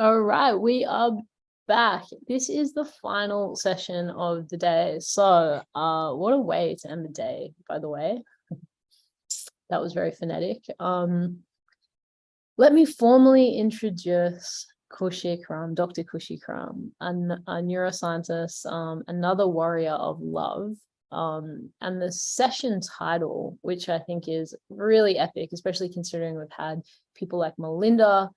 All right, we are back. This is the final session of the day. So, what a way to end the day, by the way. That was very phonetic. Let me formally introduce Kaushik Ram, Dr. Kaushik Ram, a neuroscientist, another warrior of love. And the session title, which I think is really epic, especially considering we've had people like Melinda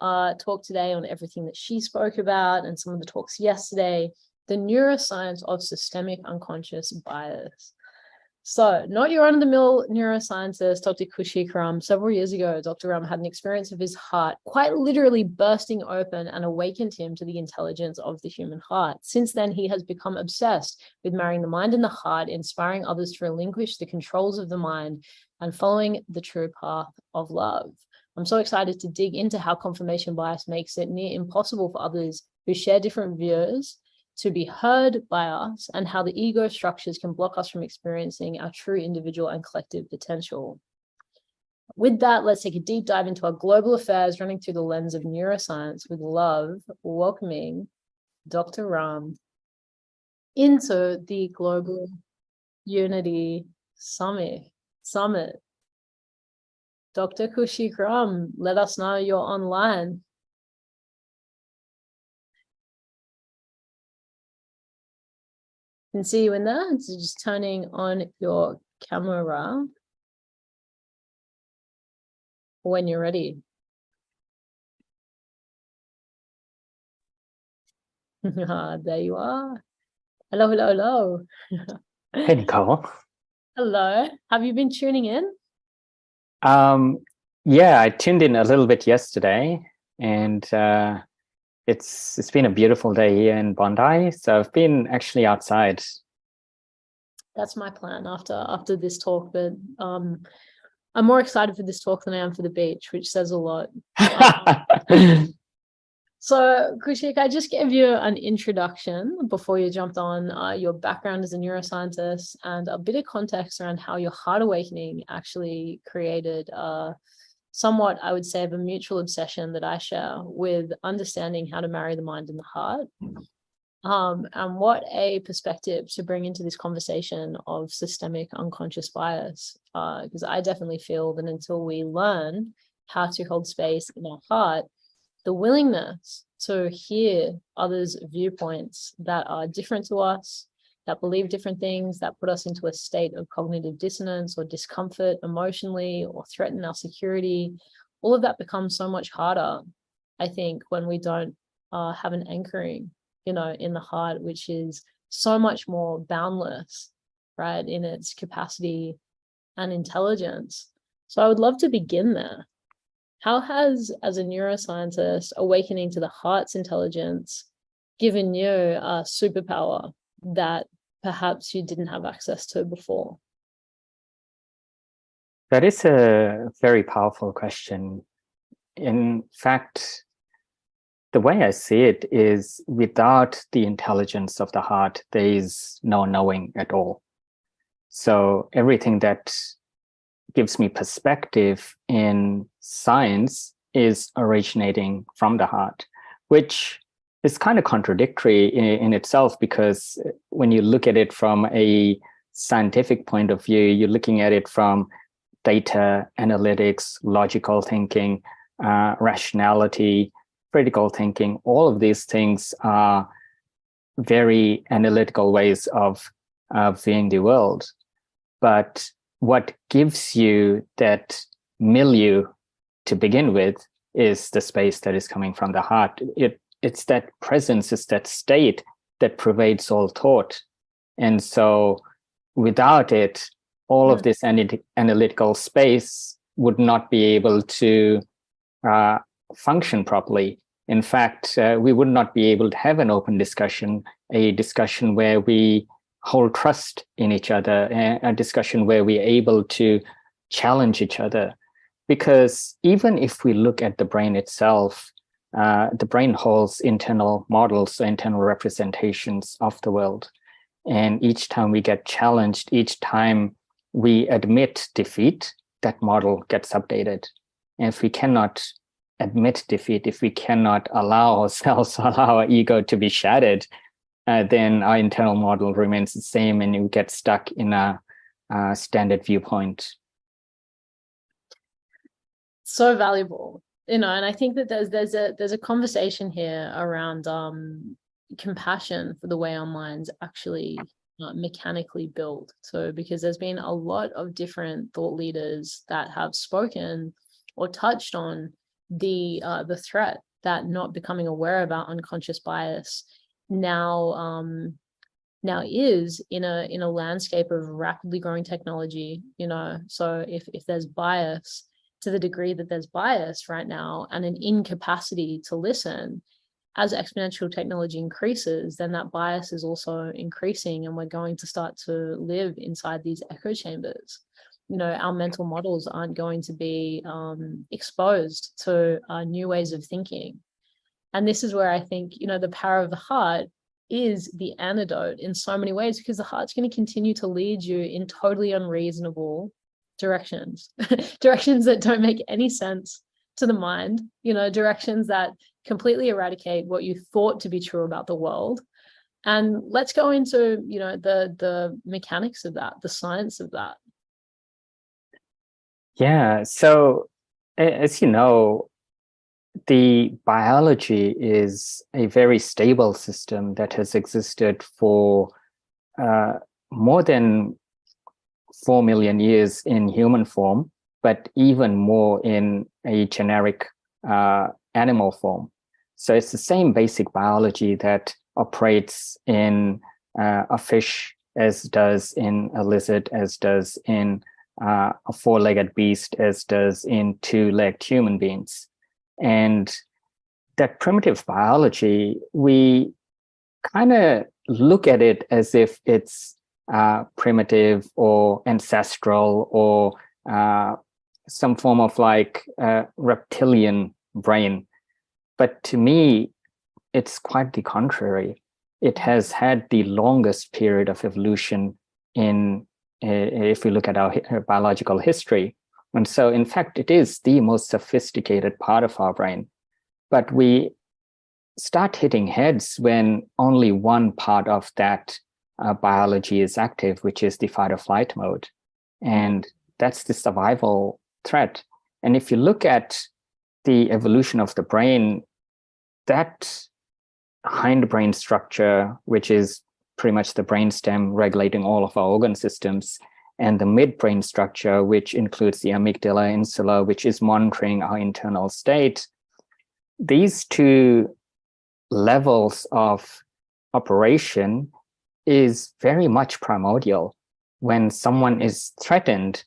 talk today on everything that she spoke about and some of the talks yesterday, the neuroscience of systemic unconscious bias. So not your run-of-the-mill neuroscientist, Dr. Kaushik Ram. Several years ago, Dr. Ram had an experience of his heart quite literally bursting open and awakened him to the intelligence of the human heart. Since then, he has become obsessed with marrying the mind and the heart, inspiring others to relinquish the controls of the mind and following the true path of love. I'm so excited to dig into how confirmation bias makes it near impossible for others who share different views to be heard by us, and how the ego structures can block us from experiencing our true individual and collective potential. With that, let's take a deep dive into our global affairs running through the lens of neuroscience with love, welcoming Dr. Ram into the Global Unity Summit. Dr. Kaushik Ram, let us know you're online. Can see you in there. So just turning on your camera when you're ready. There you are. Hello. Hey, Nicole. Hello. Have you been tuning in? Yeah, I tuned in a little bit yesterday, and it's been a beautiful day here in Bondi. So I've been actually outside. That's my plan after this talk, but I'm more excited for this talk than I am for the beach, which says a lot. So, Kaushik, I just gave you an introduction before you jumped on, your background as a neuroscientist and a bit of context around how your heart awakening actually created somewhat, I would say, of a mutual obsession that I share with understanding how to marry the mind and the heart. And what a perspective to bring into this conversation of systemic unconscious bias, because I definitely feel that until we learn how to hold space in our heart, the willingness to hear others' viewpoints that are different to us, that believe different things, that put us into a state of cognitive dissonance or discomfort emotionally or threaten our security, all of that becomes so much harder, I think, when we don't have an anchoring, in the heart, which is so much more boundless, right, in its capacity and intelligence. So I would love to begin there. How has, as a neuroscientist, awakening to the heart's intelligence given you a superpower that perhaps you didn't have access to before? That is a very powerful question. In fact, the way I see it is without the intelligence of the heart, there is no knowing at all. So everything that gives me perspective in science is originating from the heart, which is kind of contradictory in itself, because when you look at it from a scientific point of view, you're looking at it from data, analytics, logical thinking, rationality, critical thinking. All of these things are very analytical ways of viewing the world. But what gives you that milieu to begin with is the space that is coming from the heart. It's that presence, it's that state that pervades all thought. And so without it, all of this analytical space would not be able to function properly. In fact, we would not be able to have an open discussion, a discussion where we hold trust in each other, a discussion where we're able to challenge each other. Because even if we look at the brain itself, the brain holds internal models, internal representations of the world. And each time we get challenged, each time we admit defeat, that model gets updated. And if we cannot admit defeat, if we cannot allow ourselves, allow our ego to be shattered, then our internal model remains the same, and you get stuck in a standard viewpoint. So valuable, and I think that there's a conversation here around compassion for the way our minds actually mechanically build. So because there's been a lot of different thought leaders that have spoken or touched on the threat that not becoming aware of our unconscious bias now is in a landscape of rapidly growing technology. So if there's bias, to the degree that there's bias right now and an incapacity to listen, as exponential technology increases, then that bias is also increasing, and we're going to start to live inside these echo chambers. Our mental models aren't going to be exposed to new ways of thinking. And this is where I think, the power of the heart is the antidote in so many ways, because the heart's going to continue to lead you in totally unreasonable directions, directions that don't make any sense to the mind, directions that completely eradicate what you thought to be true about the world. And let's go into, the mechanics of that, the science of that. Yeah. So as you know, the biology is a very stable system that has existed for more than 4 million years in human form, but even more in a generic animal form. So it's the same basic biology that operates in a fish, as does in a lizard, as does in a four-legged beast, as does in two-legged human beings. And that primitive biology, we kind of look at it as if it's primitive or ancestral or some form of reptilian brain. But to me, it's quite the contrary. It has had the longest period of evolution if we look at our biological history. And so, in fact, it is the most sophisticated part of our brain. But we start hitting heads when only one part of that biology is active, which is the fight or flight mode. And that's the survival threat. And if you look at the evolution of the brain, that hindbrain structure, which is pretty much the brainstem regulating all of our organ systems, and the midbrain structure, which includes the amygdala, insula, which is monitoring our internal state, these two levels of operation is very much primordial. When someone is threatened,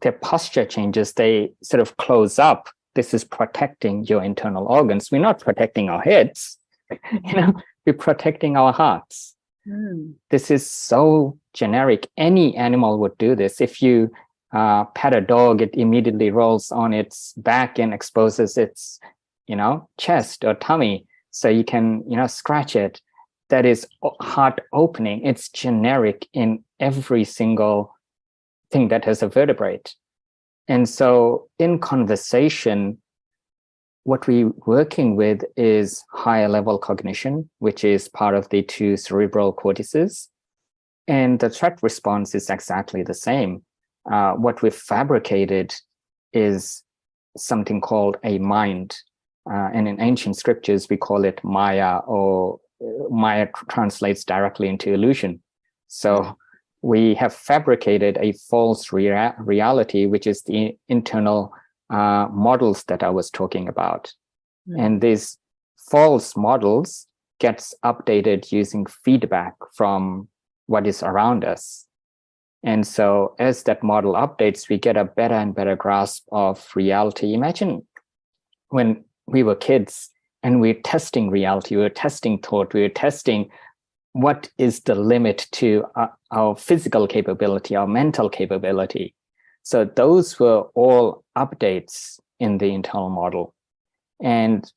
their posture changes, they sort of close up. This is protecting your internal organs. We're not protecting our heads, we're protecting our hearts. This is so generic. Any animal would do this. If you pet a dog, it immediately rolls on its back and exposes its, chest or tummy, so you can, scratch it. That is heart opening. It's generic in every single thing that has a vertebrate. And so in conversation, what we're working with is higher level cognition, which is part of the two cerebral cortices. And the threat response is exactly the same. What we've fabricated is something called a mind. And in ancient scriptures, we call it Maya, or Maya translates directly into illusion. So we have fabricated a false reality, which is the internal models that I was talking about. And these false models gets updated using feedback from what is around us. And so as that model updates, we get a better and better grasp of reality. Imagine when we were kids and we're testing reality, we were testing thought, we were testing what is the limit to our physical capability, our mental capability. So those were all updates in the internal model. And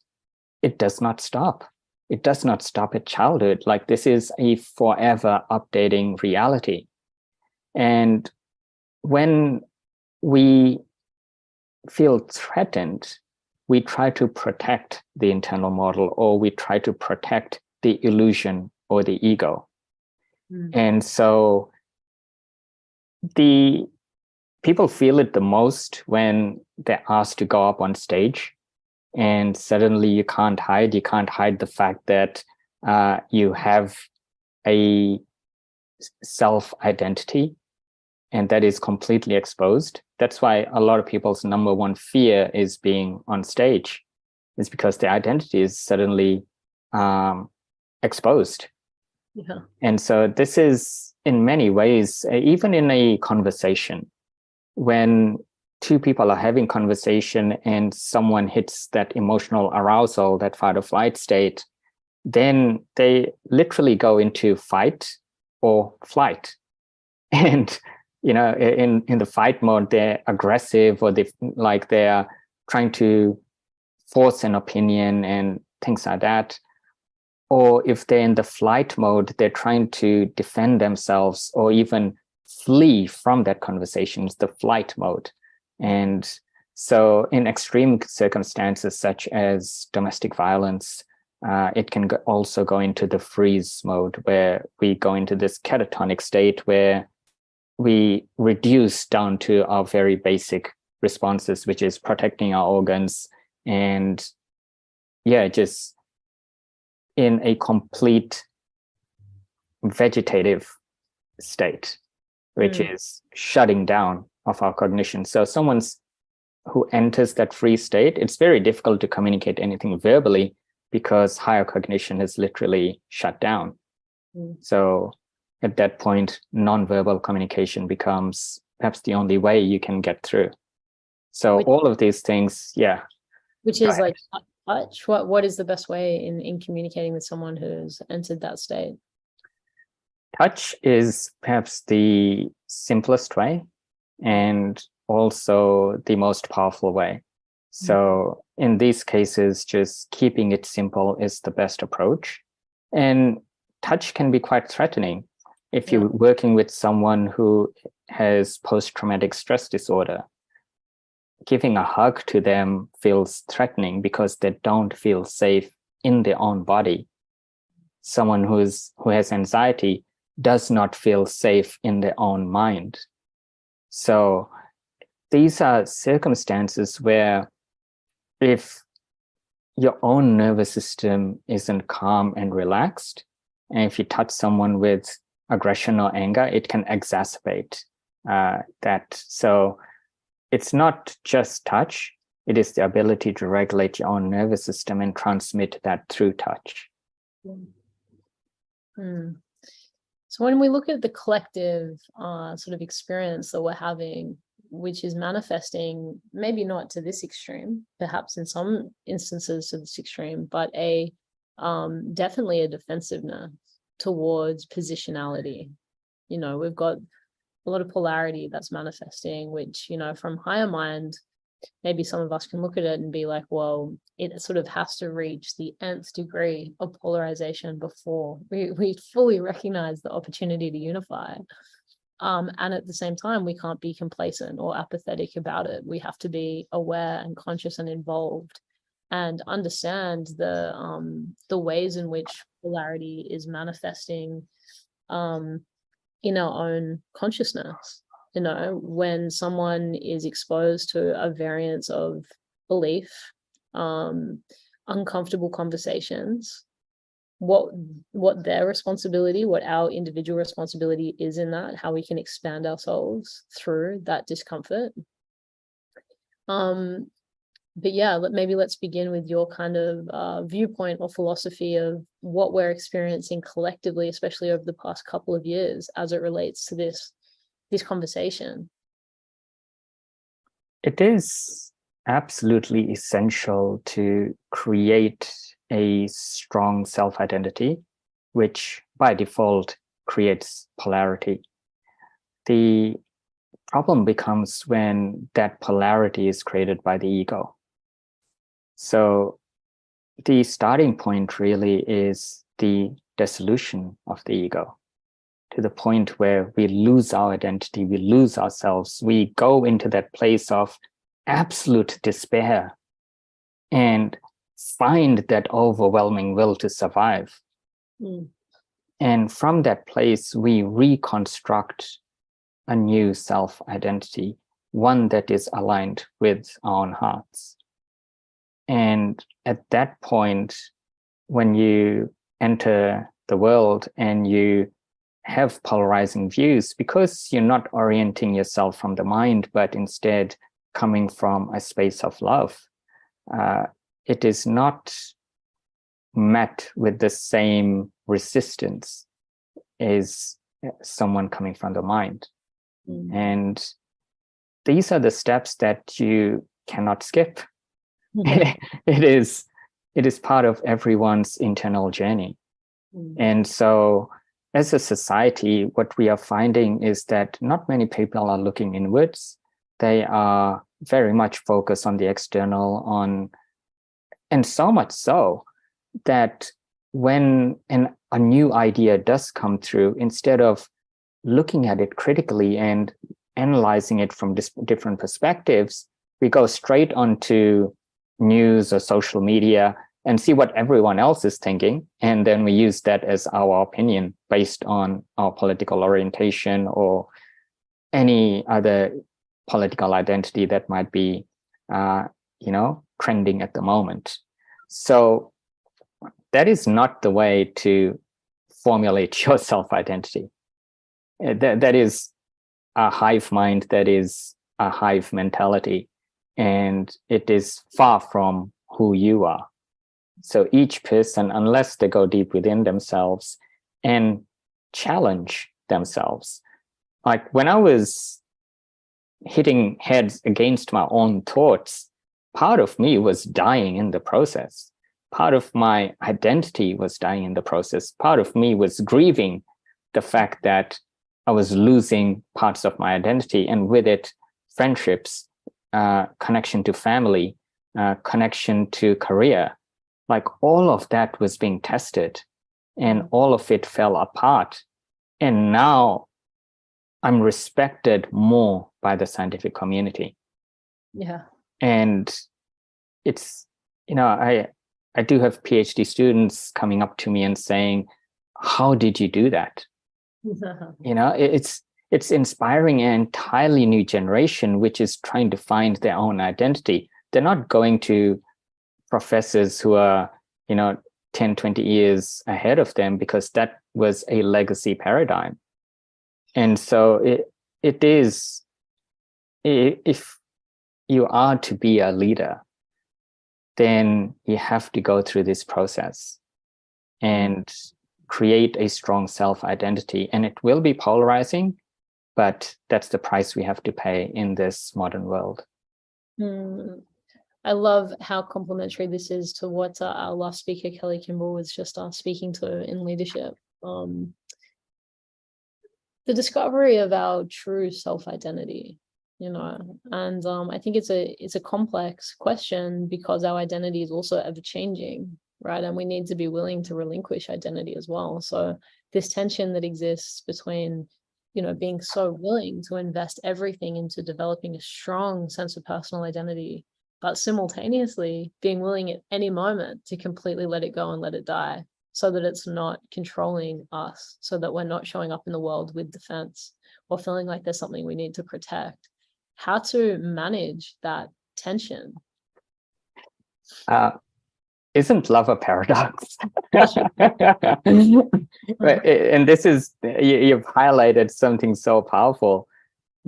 it does not stop. It does not stop at childhood. Like, this is a forever updating reality. And when we feel threatened, we try to protect the internal model, or we try to protect the illusion or the ego. And so the people feel it the most when they're asked to go up on stage, and suddenly you can't hide the fact that you have a self-identity, and that is completely exposed. That's why a lot of people's number one fear is being on stage. It's because their identity is suddenly exposed. Yeah. And so this is, in many ways, even in a conversation, when two people are having conversation and someone hits that emotional arousal, that fight or flight state, then they literally go into fight or flight. And in the fight mode, they're aggressive, or they're trying to force an opinion and things like that. Or if they're in the flight mode, they're trying to defend themselves or even flee from that conversation. It's the flight mode. And so in extreme circumstances, such as domestic violence, it can also go into the freeze mode, where we go into this catatonic state where we reduce down to our very basic responses, which is protecting our organs, and just in a complete vegetative state, which is shutting down of our cognition. So who enters that free state, it's very difficult to communicate anything verbally, because higher cognition is literally shut down. So at that point, nonverbal communication becomes perhaps the only way you can get through. So all of these things, which is like touch. What is the best way in communicating with someone who's entered that state? Touch is perhaps the simplest way, and also the most powerful way. So in these cases, just keeping it simple is the best approach. And touch can be quite threatening. If you're working with someone who has post-traumatic stress disorder, giving a hug to them feels threatening because they don't feel safe in their own body. Someone who has anxiety does not feel safe in their own mind. So these are circumstances where, if your own nervous system isn't calm and relaxed, and if you touch someone with aggression or anger, it can exacerbate that. So it's not just touch, it is the ability to regulate your own nervous system and transmit that through touch. So when we look at the collective sort of experience that we're having, which is manifesting, maybe not to this extreme, perhaps in some instances to this extreme, but definitely a defensiveness towards positionality. We've got a lot of polarity that's manifesting, which, from higher mind, maybe some of us can look at it and be like, well, it sort of has to reach the nth degree of polarization before we fully recognize the opportunity to unify. And at the same time, we can't be complacent or apathetic about it. We have to be aware and conscious and involved, and understand the ways in which polarity is manifesting in our own consciousness. When someone is exposed to a variance of belief, uncomfortable conversations, what their responsibility, what our individual responsibility is in that, how we can expand ourselves through that discomfort. But maybe let's begin with your kind of viewpoint or philosophy of what we're experiencing collectively, especially over the past couple of years, as it relates to this conversation. It is absolutely essential to create a strong self-identity, which by default creates polarity. The problem becomes when that polarity is created by the ego. So the starting point really is the dissolution of the ego, to the point where we lose our identity, we lose ourselves, we go into that place of absolute despair. and find that overwhelming will to survive. And from that place, we reconstruct a new self-identity, one that is aligned with our own hearts. And at that point, when you enter the world and you have polarizing views, because you're not orienting yourself from the mind, but instead coming from a space of love, it is not met with the same resistance as someone coming from the mind. And these are the steps that you cannot skip. It is part of everyone's internal journey. And so as a society, what we are finding is that not many people are looking inwards. They are very much focused on the external, and so much so that when a new idea does come through, instead of looking at it critically and analyzing it from different perspectives, we go straight onto news or social media and see what everyone else is thinking. And then we use that as our opinion based on our political orientation or any other political identity that might be, trending at the moment. So that is not the way to formulate your self-identity. That is a hive mind, that is a hive mentality, and it is far from who you are. So each person, unless they go deep within themselves and challenge themselves, like when I was hitting heads against my own thoughts, part of me was dying in the process. Part of my identity was dying in the process. Part of me was grieving the fact that I was losing parts of my identity, and with it, friendships, connection to family, connection to career. Like all of that was being tested, and all of it fell apart. And now I'm respected more by the scientific community. Yeah. And it's, I do have PhD students coming up to me and saying, how did you do that? It's inspiring an entirely new generation, which is trying to find their own identity. They're not going to professors who are, 10, 20 years ahead of them, because that was a legacy paradigm. And so it is, if you are to be a leader, then you have to go through this process and create a strong self-identity. And it will be polarizing, but that's the price we have to pay in this modern world. I love how complementary this is to what our last speaker, Kelly Kimball, was just speaking to in leadership. The discovery of our true self-identity, and I think it's a complex question, because our identity is also ever-changing, right? And we need to be willing to relinquish identity as well. So this tension that exists between, being so willing to invest everything into developing a strong sense of personal identity, but simultaneously being willing at any moment to completely let it go and let it die, so that it's not controlling us, so that we're not showing up in the world with defense or feeling like there's something we need to protect. How to manage that tension? Isn't love a paradox? And this is, you've highlighted something so powerful,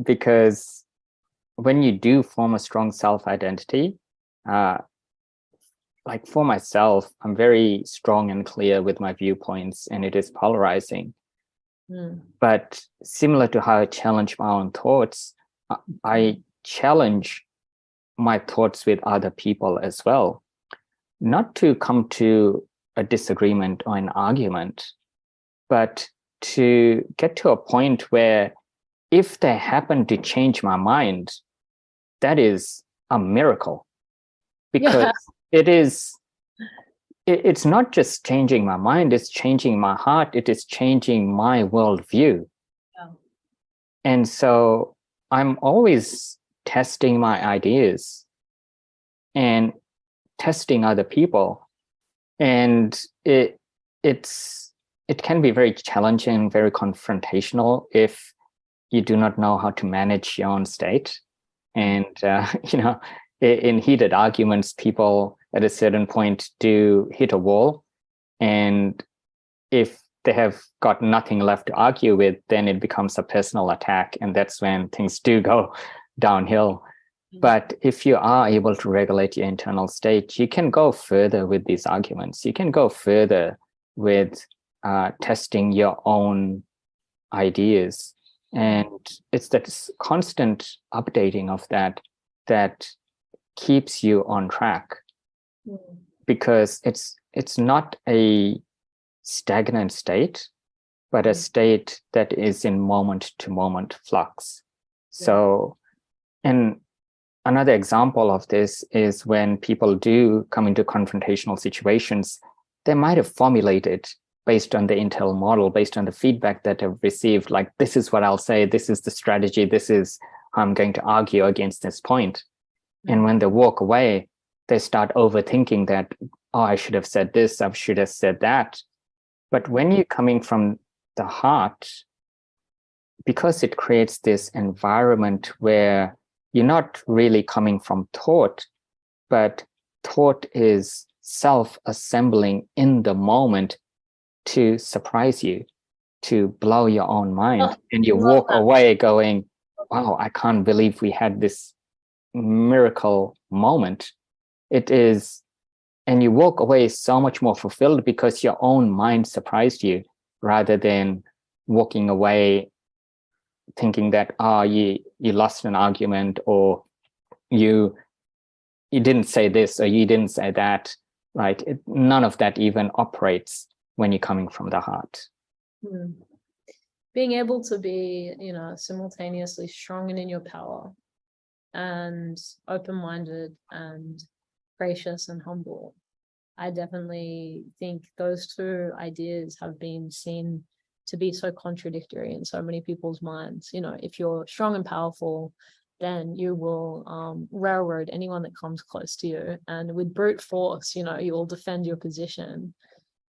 because when you do form a strong self-identity, like for myself, I'm very strong and clear with my viewpoints, and it is polarizing. But similar to how I challenge my own thoughts, I challenge my thoughts with other people as well. Not to come to a disagreement or an argument, but to get to a point where if they happen to change my mind, that is a miracle, because it's not just changing my mind, it's changing my heart, it is changing my worldview. And so I'm always testing my ideas and testing other people. And it can be very challenging, very confrontational if you do not know how to manage your own state. And in heated arguments, people at a certain point do hit a wall, and if they have got nothing left to argue with, then it becomes a personal attack, and that's when things do go downhill. But if you are able to regulate your internal state, you can go further with these arguments. You can go further with testing your own ideas. And it's that constant updating of that keeps you on track, because it's not a stagnant state, but a state that is in moment to moment flux. So, and another example of this is when people do come into confrontational situations, they might have formulated based on the Intel model, based on the feedback that they've received, like, this is what I'll say, this is the strategy, this is how I'm going to argue against this point. And when they walk away, they start overthinking that, oh, I should have said this, I should have said that. But when you're coming from the heart, because it creates this environment where you're not really coming from thought, but thought is self-assembling in the moment to surprise you, to blow your own mind. And you walk away going, wow, I can't believe we had this miracle moment. It is, and you walk away so much more fulfilled because your own mind surprised you, rather than walking away thinking that, you lost an argument, or you didn't say this, or you didn't say that, right? None of that even operates when you're coming from the heart. Being able to be, simultaneously strong and in your power, and open-minded and gracious and humble. I definitely think those two ideas have been seen to be so contradictory in so many people's minds. If you're strong and powerful, then you will railroad anyone that comes close to you, and with brute force, you will defend your position.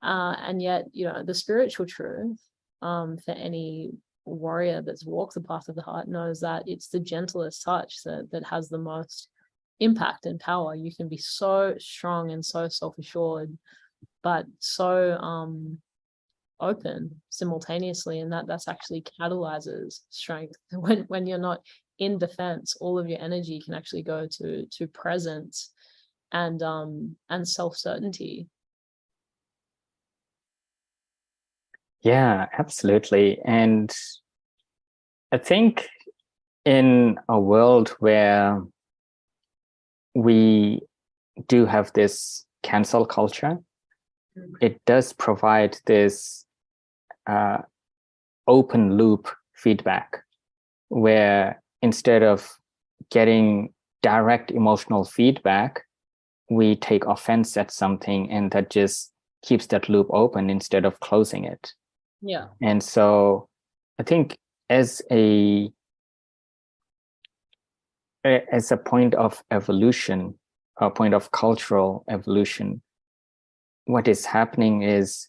And yet, the spiritual truth for any warrior that's walked the path of the heart knows that it's the gentlest touch that has the most impact and power. You can be so strong and so self-assured, but so open simultaneously, and that's actually catalyzes strength. When you're not in defense, all of your energy can actually go to presence and self-certainty. Yeah, absolutely. And I think in a world where we do have this cancel culture, it does provide this open loop feedback, where instead of getting direct emotional feedback, we take offense at something, and that just keeps that loop open instead of closing it. Yeah. And so I think as a point of evolution, a point of cultural evolution, what is happening is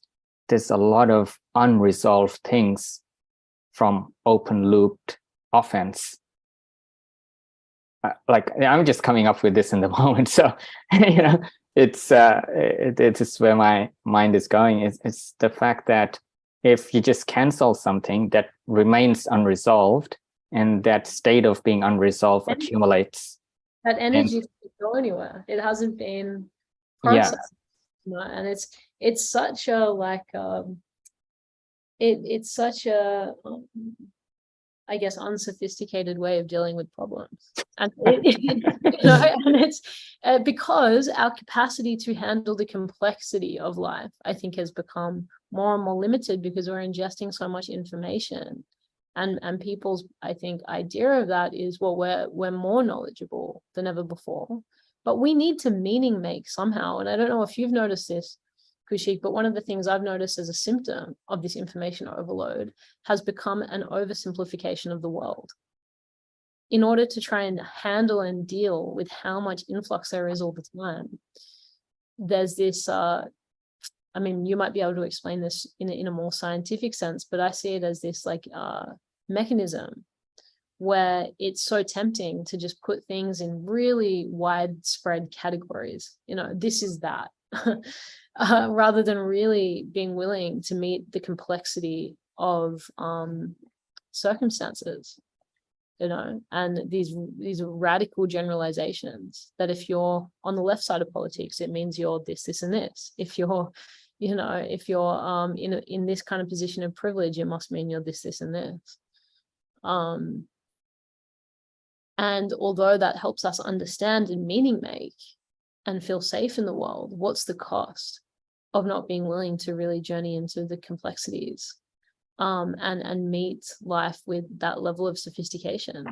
there's a lot of unresolved things from open looped offense. Like, I'm just coming up with this in the moment, so it's just where my mind is going. It's the fact that if you just cancel something that remains unresolved, and that state of being unresolved accumulates, that energy doesn't go anywhere. It hasn't been processed. And it's such a it's such a I guess unsophisticated way of dealing with problems, and and it's because our capacity to handle the complexity of life, I think, has become more and more limited, because we're ingesting so much information, and people's, I think, idea of that is, well, we're more knowledgeable than ever before, but we need to meaning make somehow. And I don't know if you've noticed this, Kaushik, but one of the things I've noticed as a symptom of this information overload has become an oversimplification of the world. In order to try and handle and deal with how much influx there is all the time, there's this, I mean, you might be able to explain this in a more scientific sense, but I see it as this like mechanism where it's so tempting to just put things in really widespread categories. You know, this is that, rather than really being willing to meet the complexity of circumstances, you know, and these radical generalizations that if you're on the left side of politics, it means you're this, this, and this. If you're, you know, if you're in this kind of position of privilege, it must mean you're this, this, and this. And although that helps us understand and meaning make and feel safe in the world, what's the cost of not being willing to really journey into the complexities and meet life with that level of sophistication,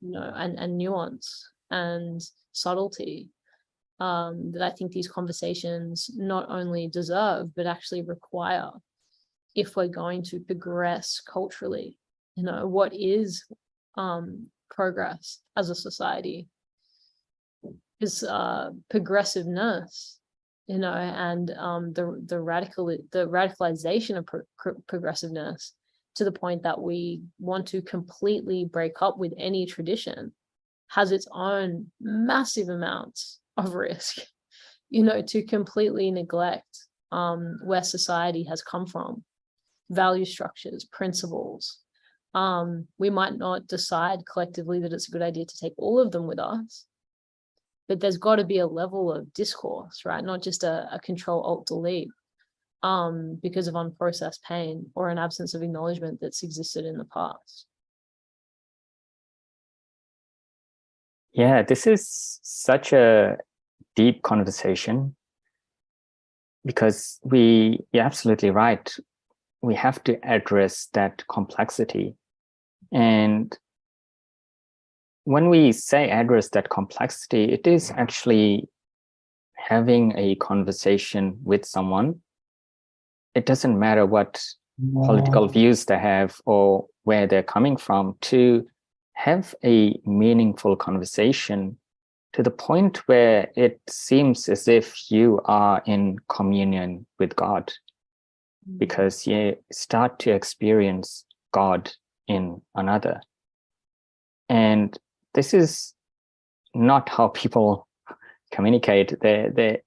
you know, and nuance and subtlety that I think these conversations not only deserve, but actually require if we're going to progress culturally. You know, what is progress as a society? Is progressiveness, you know, and the radicalization of progressiveness to the point that we want to completely break up with any tradition has its own massive amounts of risk, you know, to completely neglect where society has come from, value structures, principles. We might not decide collectively that it's a good idea to take all of them with us, but there's got to be a level of discourse, right? Not just a Control-Alt-Delete because of unprocessed pain or an absence of acknowledgement that's existed in the past. Yeah, this is such a deep conversation because you're absolutely right. We have to address that complexity. And when we say address that complexity, it is actually having a conversation with someone. It doesn't matter what political views they have or where they're coming from, to have a meaningful conversation to the point where it seems as if you are in communion with God, because you start to experience God in another. And this is not how people communicate. They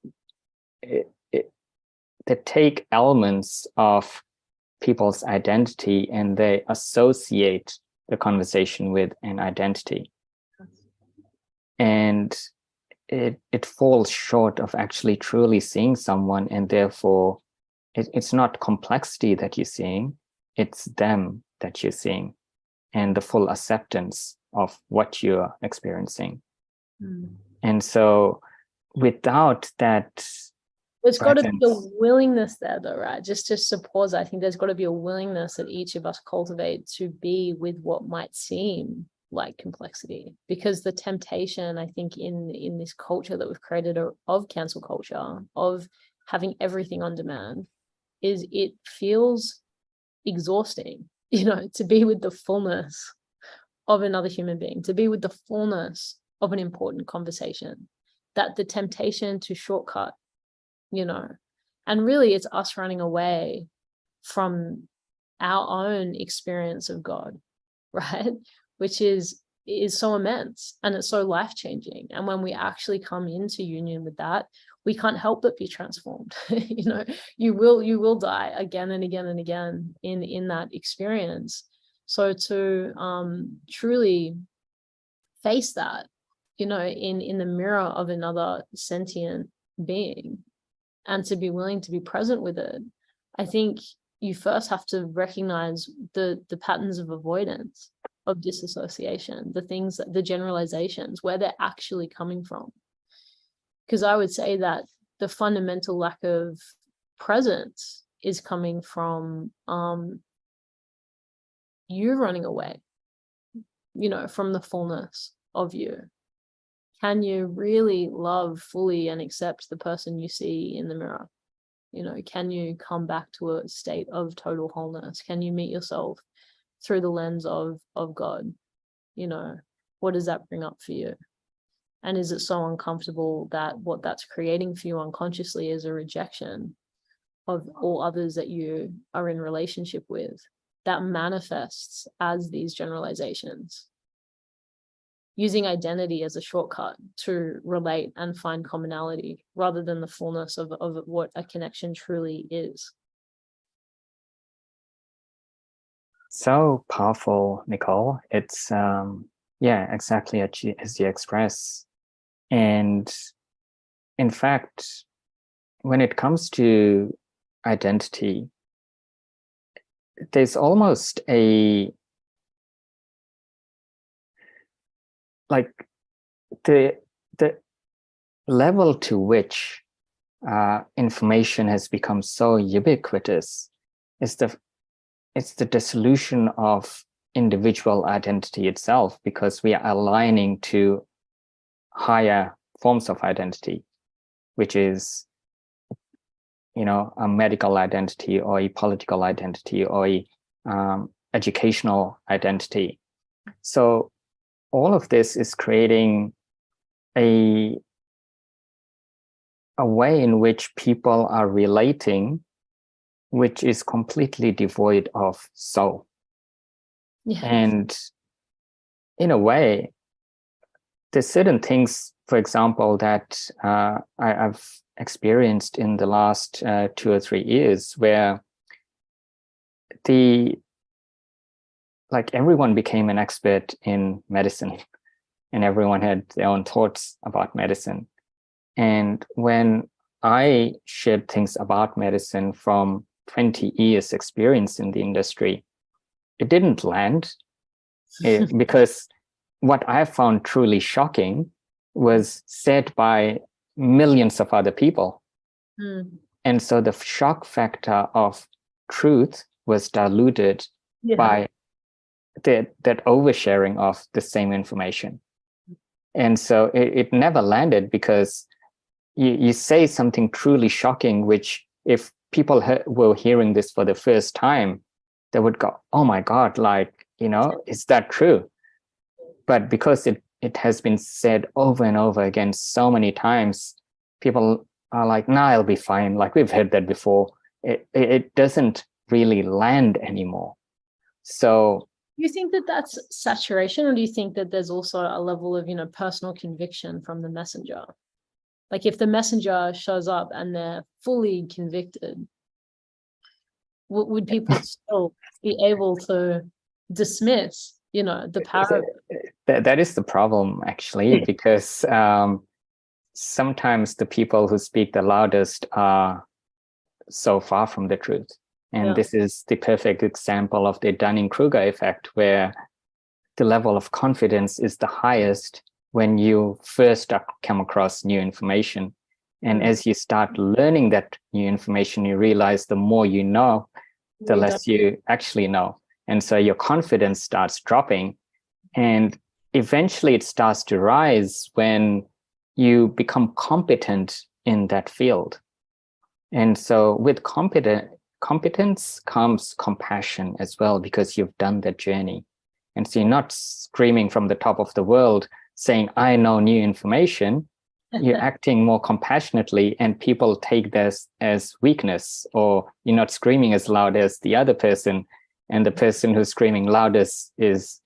take elements of people's identity and they associate the conversation with an identity. And it falls short of actually truly seeing someone, and therefore it's not complexity that you're seeing, it's them that you're seeing, and the full acceptance of what you're experiencing. And so without that, there's got to be a willingness there though, right? Just to pause, I think there's got to be a willingness that each of us cultivate to be with what might seem like complexity, because the temptation, I think, in this culture that we've created of cancel culture, of having everything on demand, is it feels exhausting, you know, to be with the fullness of another human being, to be with the fullness of an important conversation, that the temptation to shortcut, you know, and really it's us running away from our own experience of God, right? Which is so immense and it's so life-changing. And when we actually come into union with that, we can't help but be transformed. You know, you will die again and again and again in that experience. So to truly face that, you know, in the mirror of another sentient being, and to be willing to be present with it, I think you first have to recognize the patterns of avoidance, of disassociation, the generalizations, where they're actually coming from. Because I would say that the fundamental lack of presence is coming from you running away, you know, from the fullness of you. Can you really love fully and accept the person you see in the mirror? You know, can you come back to a state of total wholeness? Can you meet yourself through the lens of God? You know, what does that bring up for you? And is it so uncomfortable that what that's creating for you unconsciously is a rejection of all others that you are in relationship with, that manifests as these generalizations, using identity as a shortcut to relate and find commonality rather than the fullness of what a connection truly is. So powerful, Nicole. It's yeah, exactly as you express. And in fact, when it comes to identity, there's almost a like the level to which information has become so ubiquitous is it's the dissolution of individual identity itself, because we are aligning to higher forms of identity, which is, you know, a medical identity or a political identity or a educational identity. So all of this is creating a way in which people are relating, which is completely devoid of soul. Yeah. And in a way, there's certain things, for example, that I've experienced in the last 2 or 3 years, where everyone became an expert in medicine, and everyone had their own thoughts about medicine. And when I shared things about medicine from 20 years experience in the industry, it didn't land because what I found truly shocking was said by millions of other people. And so the shock factor of truth was diluted by that oversharing of the same information. And so it never landed, because you say something truly shocking, which if people were hearing this for the first time, they would go, oh my God, like, you know, is that true? But because it has been said over and over again so many times, people are like, nah, it'll be fine. Like, we've heard that before. It doesn't really land anymore. So do you think that that's saturation, or do you think that there's also a level of, you know, personal conviction from the messenger? Like, if the messenger shows up and they're fully convicted, would people still be able to dismiss, you know, the power? That is the problem, actually, because sometimes the people who speak the loudest are so far from the truth. And this is the perfect example of the Dunning-Kruger effect, where the level of confidence is the highest when you first come across new information. And as you start learning that new information, you realize the more you know, the less you actually know. And so your confidence starts dropping. And eventually it starts to rise when you become competent in that field. And so with competence comes compassion as well, because you've done that journey. And so you're not screaming from the top of the world saying, I know new information. You're acting more compassionately, and people take this as weakness, or you're not screaming as loud as the other person. And the person who's screaming loudest is,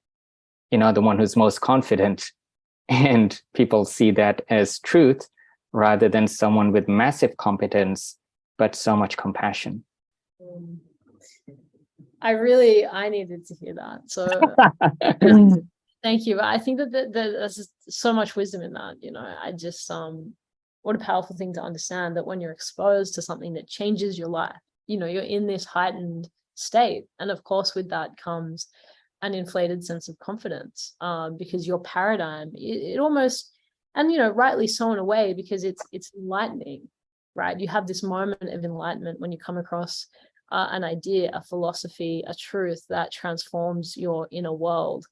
you know, the one who's most confident. And people see that as truth rather than someone with massive competence, but so much compassion. I needed to hear that. So thank you. I think that there's so much wisdom in that, you know. I just, what a powerful thing to understand, that when you're exposed to something that changes your life, you know, you're in this heightened state. And of course, with that comes an inflated sense of confidence, because your paradigm, it almost, and, you know, rightly so in a way, because it's enlightening, right? You have this moment of enlightenment when you come across an idea, a philosophy, a truth that transforms your inner world.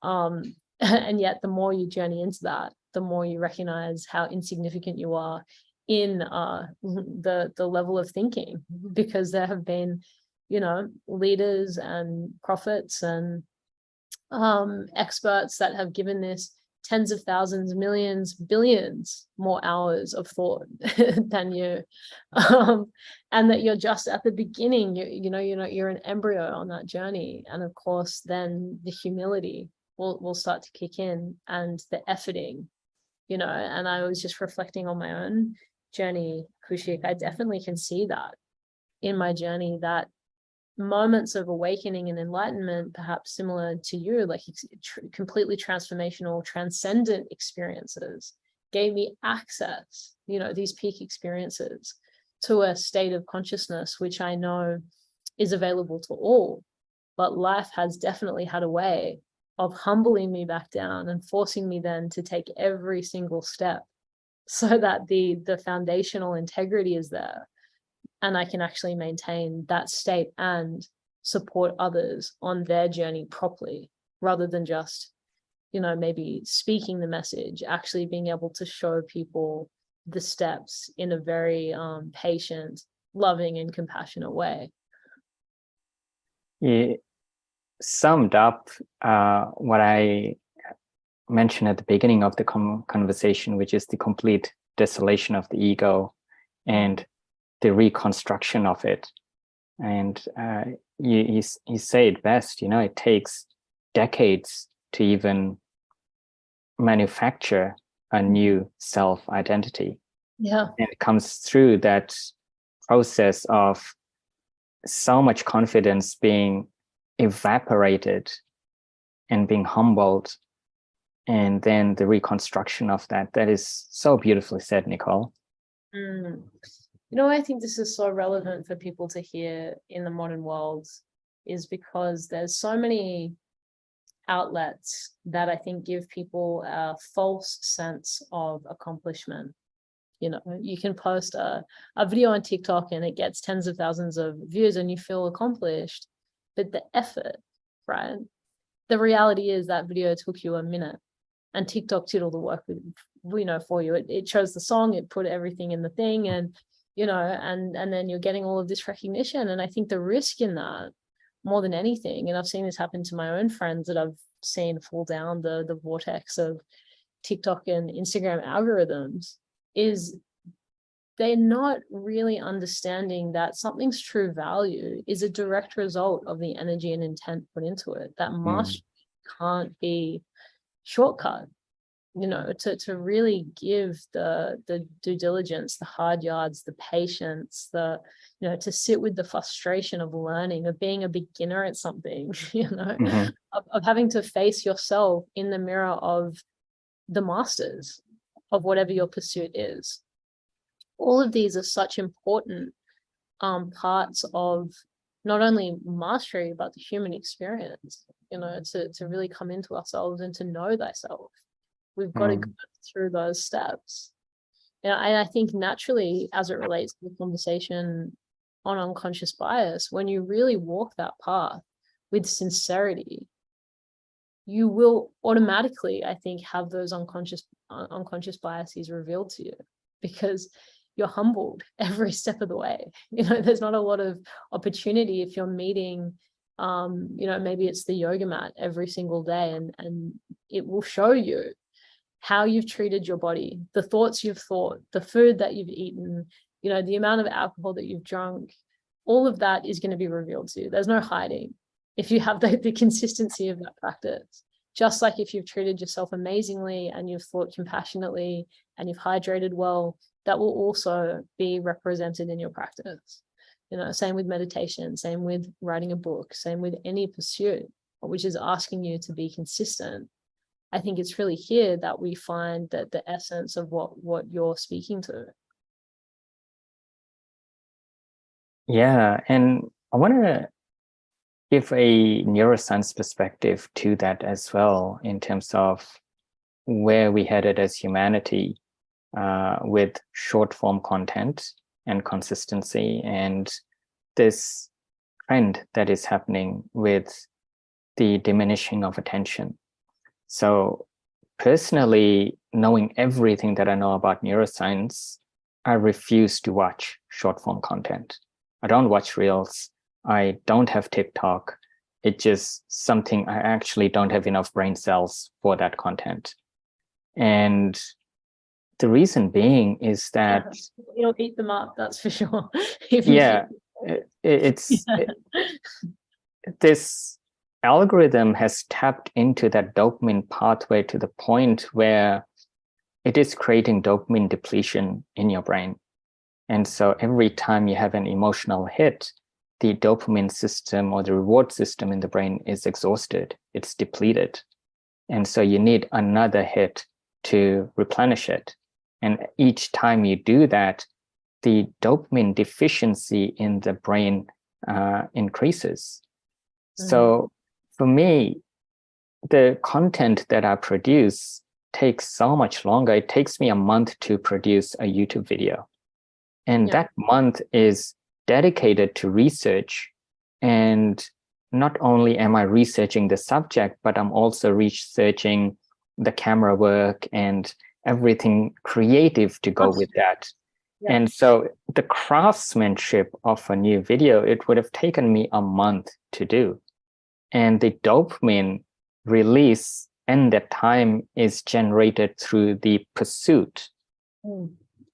And yet the more you journey into that, the more you recognize how insignificant you are in the level of thinking, because there have been, you know, leaders and prophets and experts that have given this tens of thousands, millions, billions more hours of thought than you, and that you're just at the beginning. You're an embryo on that journey, and of course then the humility will start to kick in, and the efforting, and I was just reflecting on my own journey, Kaushik. I definitely can see that in my journey, that moments of awakening and enlightenment, perhaps similar to you, like completely transformational, transcendent experiences, gave me access, these peak experiences, to a state of consciousness, which I know is available to all. But life has definitely had a way of humbling me back down and forcing me then to take every single step so that the foundational integrity is there, and I can actually maintain that state and support others on their journey properly, rather than just, maybe speaking the message, actually being able to show people the steps in a very patient, loving, and compassionate way. You summed up what I mentioned at the beginning of the conversation, which is the complete desolation of the ego and the reconstruction of it. And you say it best, it takes decades to even manufacture a new self-identity. Yeah. And it comes through that process of so much confidence being evaporated and being humbled, and then the reconstruction of that. That is so beautifully said, Nicole. I think this is so relevant for people to hear in the modern world, is because there's so many outlets that I think give people a false sense of accomplishment. You can post a video on TikTok and it gets tens of thousands of views and you feel accomplished, but the effort, right? The reality is that video took you a minute, and TikTok did all the work for you. It chose the song, it put everything in the thing, and and then you're getting all of this recognition. And I think the risk in that, more than anything, and I've seen this happen to my own friends that I've seen fall down the vortex of TikTok and Instagram algorithms, is they're not really understanding that something's true value is a direct result of the energy and intent put into it. That mastery can't be shortcut. To really give the due diligence, the hard yards, the patience, to sit with the frustration of learning, of being a beginner at something, of having to face yourself in the mirror of the masters of whatever your pursuit is. All of these are such important parts of not only mastery, but the human experience, to really come into ourselves and to know thyself. We've got to go through those steps. And I think naturally, as it relates to the conversation on unconscious bias, when you really walk that path with sincerity, you will automatically, I think, have those unconscious biases revealed to you, because you're humbled every step of the way. There's not a lot of opportunity if you're meeting, maybe it's the yoga mat every single day, and it will show you how you've treated your body, the thoughts you've thought, the food that you've eaten, the amount of alcohol that you've drunk. All of that is going to be revealed to you. There's no hiding if you have the consistency of that practice. Just like if you've treated yourself amazingly and you've thought compassionately and you've hydrated well, that will also be represented in your practice. Same with meditation, same with writing a book, same with any pursuit, which is asking you to be consistent. I think it's really here that we find that the essence of what you're speaking to. Yeah, and I want to give a neuroscience perspective to that as well, in terms of where we headed as humanity with short form content and consistency, and this trend that is happening with the diminishing of attention. So personally, knowing everything that I know about neuroscience, I refuse to watch short form content. I don't watch Reels. I don't have TikTok. It's just something I actually don't have enough brain cells for that content. And the reason being is that, it'll eat them up, that's for sure. If you yeah, this algorithm has tapped into that dopamine pathway to the point where it is creating dopamine depletion in your brain. And so every time you have an emotional hit, the dopamine system or the reward system in the brain is exhausted, it's depleted. And so you need another hit to replenish it. And each time you do that, the dopamine deficiency in the brain increases. So for me, the content that I produce takes so much longer. It takes me a month to produce a YouTube video. And that month is dedicated to research. And not only am I researching the subject, but I'm also researching the camera work and everything creative to go with that. Yeah. And so the craftsmanship of a new video, it would have taken me a month to do. And the dopamine release in that time is generated through the pursuit.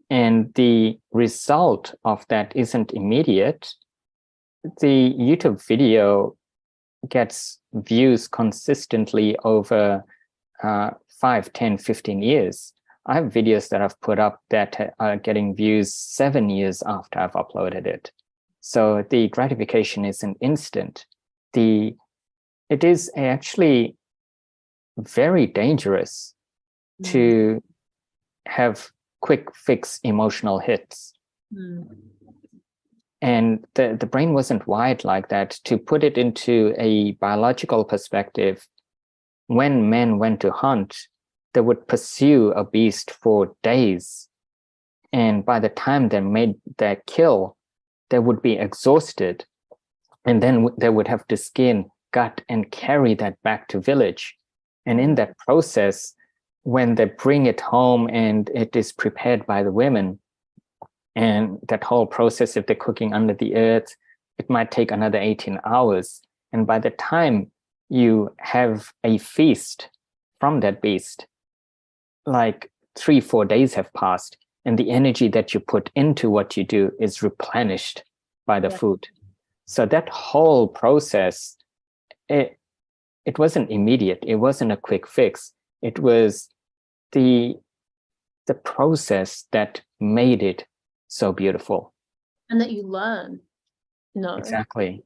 And the result of that isn't immediate. The YouTube video gets views consistently over 5, 10, 15 years. I have videos that I've put up that are getting views 7 years after I've uploaded it. So the gratification isn't instant. It is actually very dangerous to have quick fix emotional hits. And the brain wasn't wired like that. To put it into a biological perspective, when men went to hunt, they would pursue a beast for days. And by the time they made their kill, they would be exhausted. And then they would have to skin, gut, and carry that back to village. And in that process, when they bring it home and it is prepared by the women, and that whole process, if they're cooking under the earth, it might take another 18 hours. And by the time you have a feast from that beast, like 3-4 days have passed, and the energy that you put into what you do is replenished by the food. So that whole process, it wasn't immediate. It wasn't a quick fix. It was the process that made it so beautiful. And that you learn, Exactly.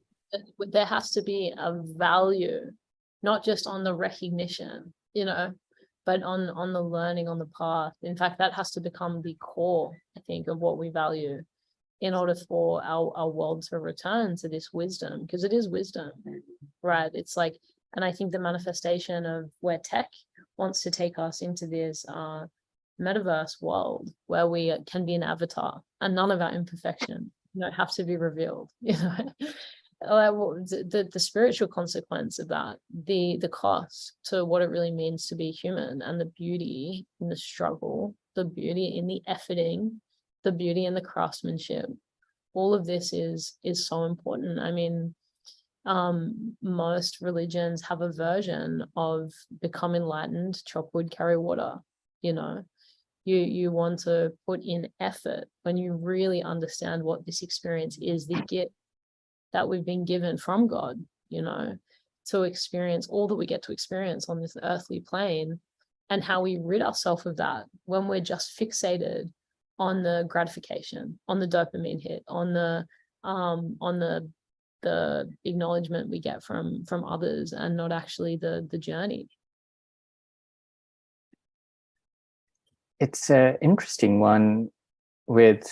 There has to be a value, not just on the recognition, but on the learning, on the path. In fact, that has to become the core, I think, of what we value in order for our world to return to this wisdom, because it is wisdom, right? It's like, and I think the manifestation of where tech wants to take us into this metaverse world where we can be an avatar and none of our imperfection have to be revealed, the spiritual consequence of that, the cost to what it really means to be human, and the beauty in the struggle, the beauty in the efforting, the beauty in the craftsmanship. All of this is so important. I mean, most religions have a version of become enlightened, chop wood, carry water. You want to put in effort when you really understand what this experience is, the gift that we've been given from God, to experience all that we get to experience on this earthly plane, and how we rid ourselves of that when we're just fixated on the gratification, on the dopamine hit, on the acknowledgement we get from others, and not actually the journey. It's an interesting one with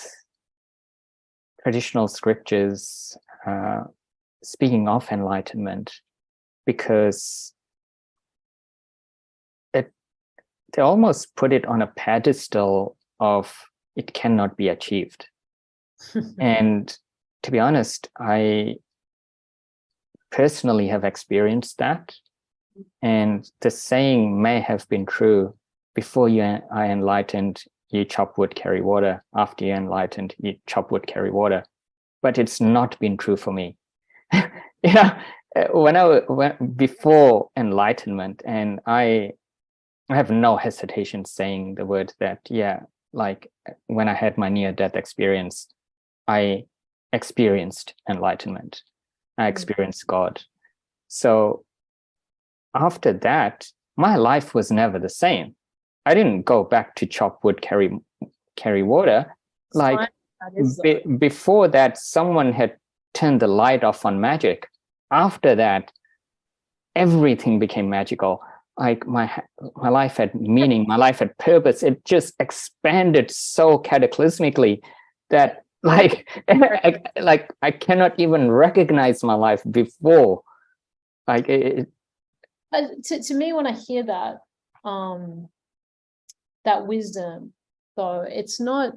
traditional scriptures speaking of enlightenment, because they almost put it on a pedestal of it cannot be achieved. And to be honest, I personally have experienced that. And the saying may have been true: before you are enlightened, you chop wood, carry water. After you're enlightened, you chop wood, carry water. But it's not been true for me. Before enlightenment, and I I have no hesitation saying the word that, yeah, like when I had my near-death experience, I experienced enlightenment. I experienced God. So after that, my life was never the same. I didn't go back to chop wood, carry water. Like before that, someone had turned the light off on magic. After that, everything became magical. Like my life had meaning, my life had purpose. It just expanded so cataclysmically that like I cannot even recognize my life before. Like to me, when I hear that that wisdom, though, it's not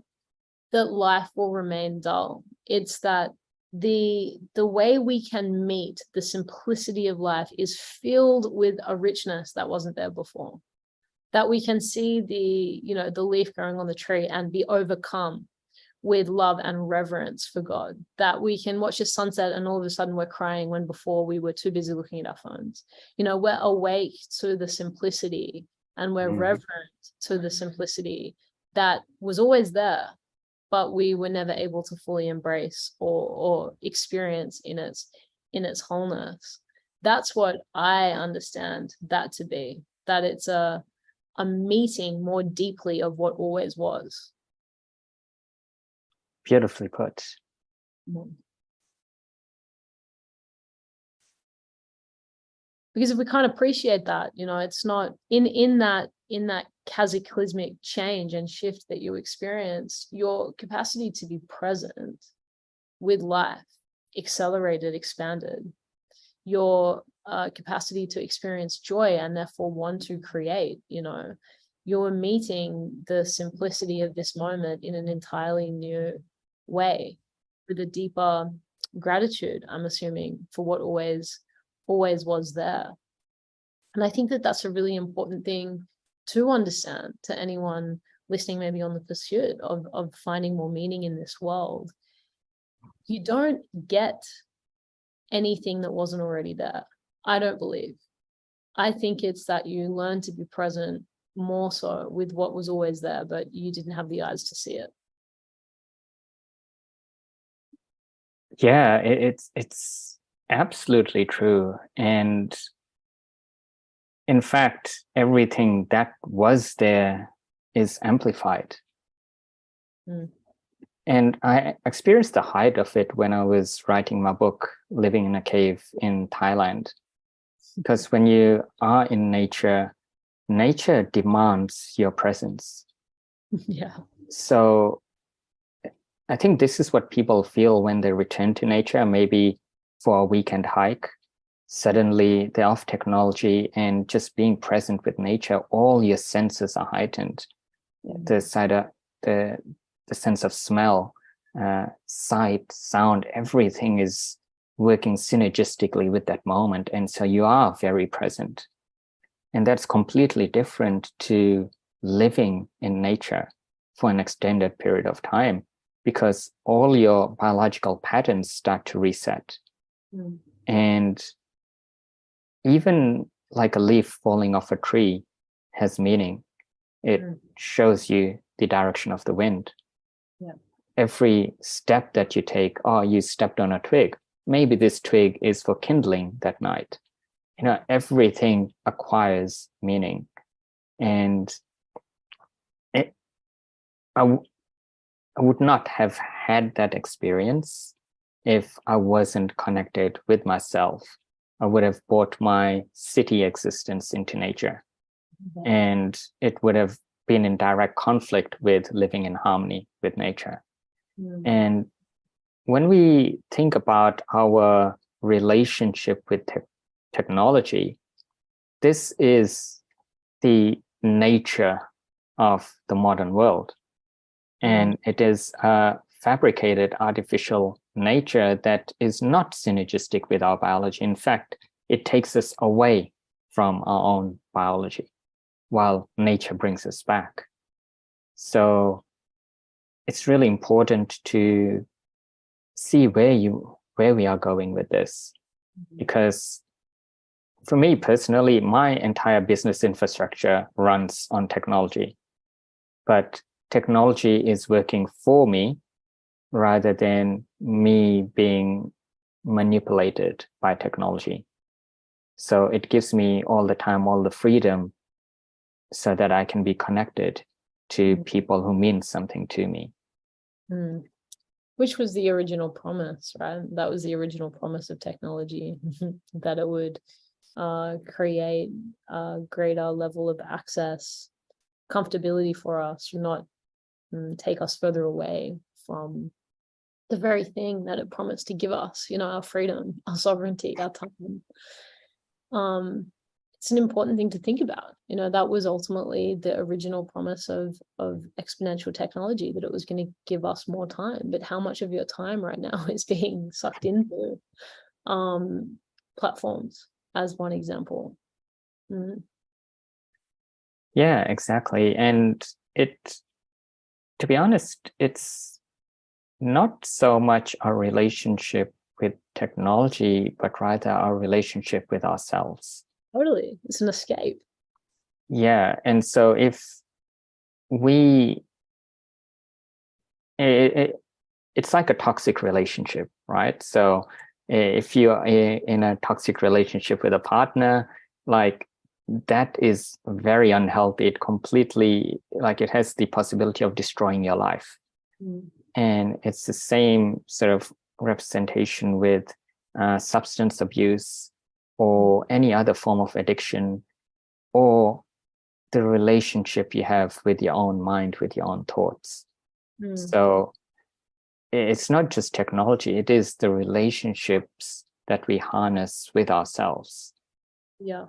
that life will remain dull. It's that the way we can meet the simplicity of life is filled with a richness that wasn't there before. That we can see the leaf growing on the tree and be overcome with love and reverence for God. That we can watch a sunset and all of a sudden we're crying when before we were too busy looking at our phones. We're awake to the simplicity and we're reverent to the simplicity that was always there, but we were never able to fully embrace or experience in its wholeness. That's what I understand that to be, that it's a meeting more deeply of what always was. Beautifully put. Because if we can't appreciate that, it's not in that cataclysmic change and shift that you experience, your capacity to be present with life accelerated, expanded. Your capacity to experience joy and therefore want to create, you're meeting the simplicity of this moment in an entirely new way, with a deeper gratitude, I'm assuming, for what always was there. And I think that that's a really important thing to understand to anyone listening, maybe on the pursuit of finding more meaning in this world. You don't get anything that wasn't already there, I don't believe. I think it's that you learn to be present more so with what was always there, but you didn't have the eyes to see it. Yeah, it's absolutely true. And in fact, everything that was there is amplified. And I experienced the height of it when I was writing my book, Living in a Cave in Thailand. Because when you are in nature, nature demands your presence. Yeah. So I think this is what people feel when they return to nature, maybe for a weekend hike. Suddenly they're off technology and just being present with nature, all your senses are heightened. The sense of smell, sight, sound, everything is working synergistically with that moment. And so you are very present. And that's completely different to living in nature for an extended period of time, because all your biological patterns start to reset. And even like a leaf falling off a tree has meaning. It shows you the direction of the wind. Yeah. Every step that you take, you stepped on a twig. Maybe this twig is for kindling that night. Everything acquires meaning. And I would not have had that experience if I wasn't connected with myself. I would have brought my city existence into nature. And it would have been in direct conflict with living in harmony with nature. And when we think about our relationship with technology, this is the nature of the modern world. And it is a fabricated artificial nature that is not synergistic with our biology. In fact, it takes us away from our own biology, while nature brings us back. So it's really important to see where we are going with this, because for me personally, my entire business infrastructure runs on technology, but technology is working for me rather than me being manipulated by technology. So it gives me all the time, all the freedom, so that I can be connected to people who mean something to me. Which was the original promise, right? That was the original promise of technology, that it would create a greater level of access, comfortability for us, not take us further away from the very thing that it promised to give us, our freedom, our sovereignty, our time. It's an important thing to think about. That was ultimately the original promise of exponential technology, that it was going to give us more time. But how much of your time right now is being sucked into platforms, as one example? Yeah, exactly. And to be honest, it's not so much our relationship with technology, but rather our relationship with ourselves. Totally. It's an escape. Yeah. And so if it's like a toxic relationship, right? So if you're in a toxic relationship with a partner, like, that is very unhealthy. It completely, like, it has the possibility of destroying your life. And it's the same sort of representation with substance abuse or any other form of addiction, or the relationship you have with your own mind, with your own thoughts. So it's not just technology, it is the relationships that we harness with ourselves. Yeah,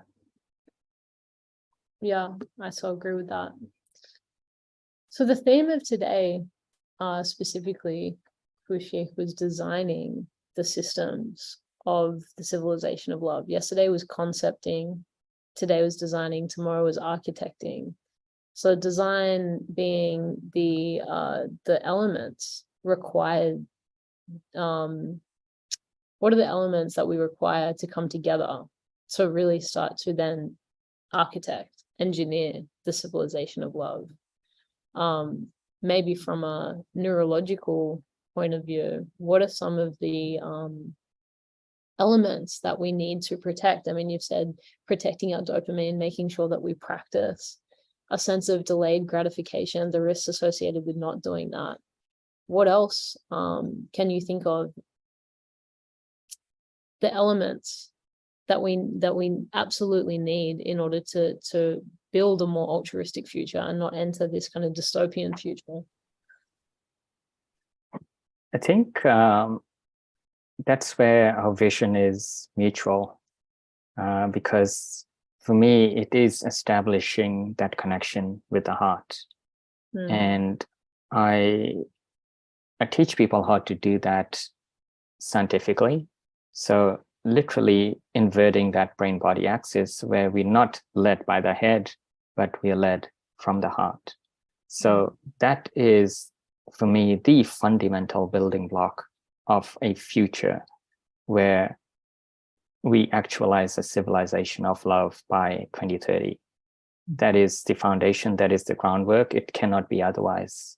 I so agree with that. So the theme of today, specifically, Kaushik was designing the systems of the civilization of love. Yesterday was concepting, today was designing, tomorrow was architecting. So design being the elements required. What are the elements that we require to come together to really start to then architect, engineer the civilization of love? Maybe from a neurological point of view, what are some of the elements that we need to protect? I mean, you've said protecting our dopamine, making sure that we practice a sense of delayed gratification, the risks associated with not doing that. What else can you think of, the elements that we absolutely need in order to build a more altruistic future and not enter this kind of dystopian future? I think that's where our vision is mutual, because for me, it is establishing that connection with the heart. And I teach people how to do that scientifically. So literally inverting that brain-body axis, where we're not led by the head, but we're led from the heart. So that is, for me, the fundamental building block of a future where we actualize a civilization of love by 2030. That is the foundation, that is the groundwork. It cannot be otherwise.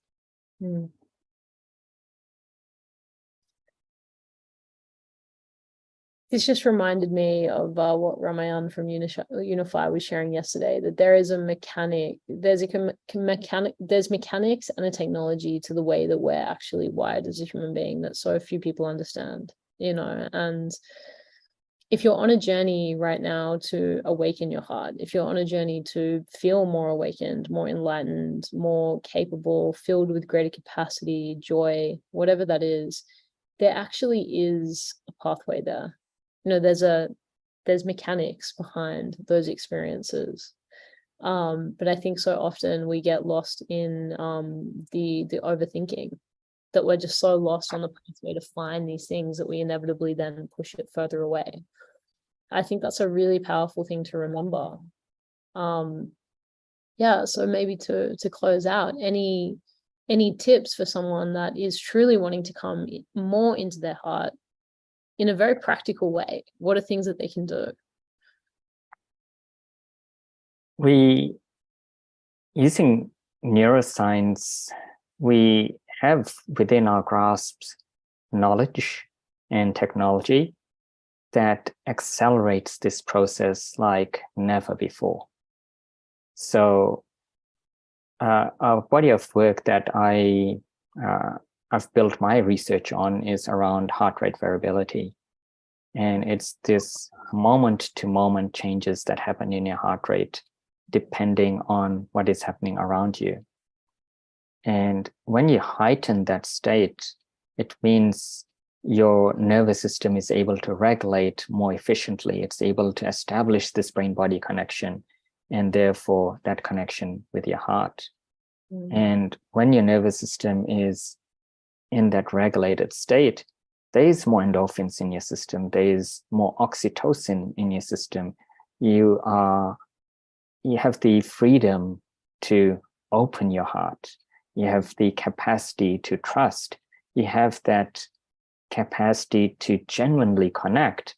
This just reminded me of what Ramayan from Unify was sharing yesterday, that there is a mechanic, there's mechanics and a technology to the way that we're actually wired as a human being that so few people understand, and if you're on a journey right now to awaken your heart, if you're on a journey to feel more awakened, more enlightened, more capable, filled with greater capacity, joy, whatever that is, there actually is a pathway there. There's mechanics behind those experiences. But I think so often we get lost in the overthinking, that we're just so lost on the pathway to find these things that we inevitably then push it further away. I think that's a really powerful thing to remember. So maybe to close out, any tips for someone that is truly wanting to come more into their heart in a very practical way? What are things that they can do? we, using neuroscience, we have within our grasps knowledge and technology that accelerates this process like never before. So a body of work that I've built my research on is around heart rate variability. And it's this moment-to-moment changes that happen in your heart rate depending on what is happening around you. And when you heighten that state, it means your nervous system is able to regulate more efficiently. It's able to establish this brain-body connection, and therefore that connection with your heart. And when your nervous system is in that regulated state, there is more endorphins in your system. There is more oxytocin in your system. You have the freedom to open your heart. You have the capacity to trust. You have that capacity to genuinely connect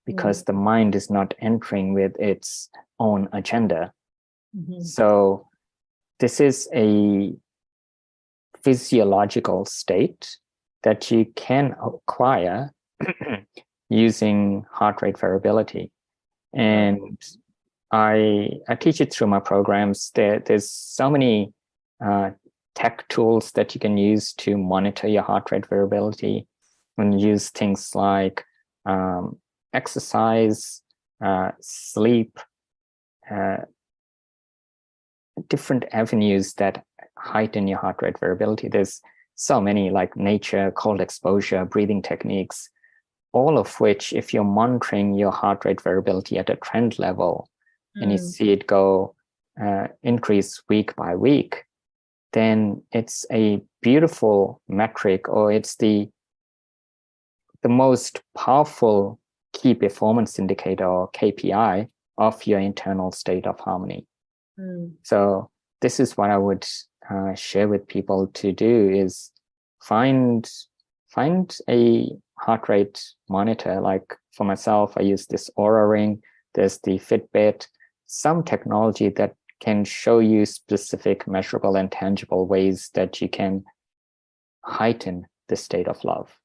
because the mind is not entering with its own agenda. So this is a physiological state that you can acquire using heart rate variability. And I teach it through my programs. There's so many tech tools that you can use to monitor your heart rate variability, and use things like exercise, sleep, different avenues that heighten your heart rate variability. There's so many, like nature, cold exposure, breathing techniques, all of which, if you're monitoring your heart rate variability at a trend level and you see it go increase week by week, then it's a beautiful metric, or it's the most powerful key performance indicator, or KPI, of your internal state of harmony. So this is what I would share with people to do, is find a heart rate monitor. Like for myself, I use this Aura Ring. There's the Fitbit, some technology that can show you specific measurable and tangible ways that you can heighten the state of love.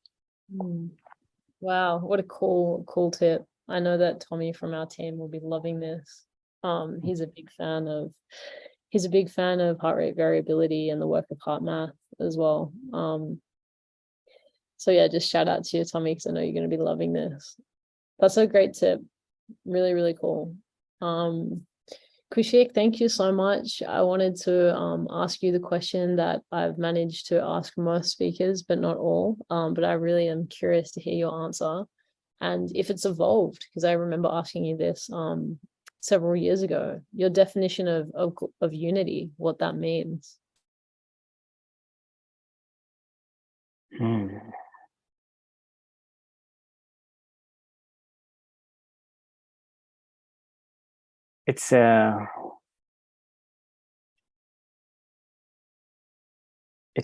Wow, what a cool tip. I know that Tommy from our team will be loving this. He's a big fan of heart rate variability and the work of heart math as well. So yeah, just shout out to you, Tommy, because I know you're going to be loving this. That's a great tip. Really, really cool. Kaushik, thank you so much. I wanted to ask you the question that I've managed to ask most speakers, but not all. But I really am curious to hear your answer, and if it's evolved, because I remember asking you this several years ago. Your definition of unity, what that means. It's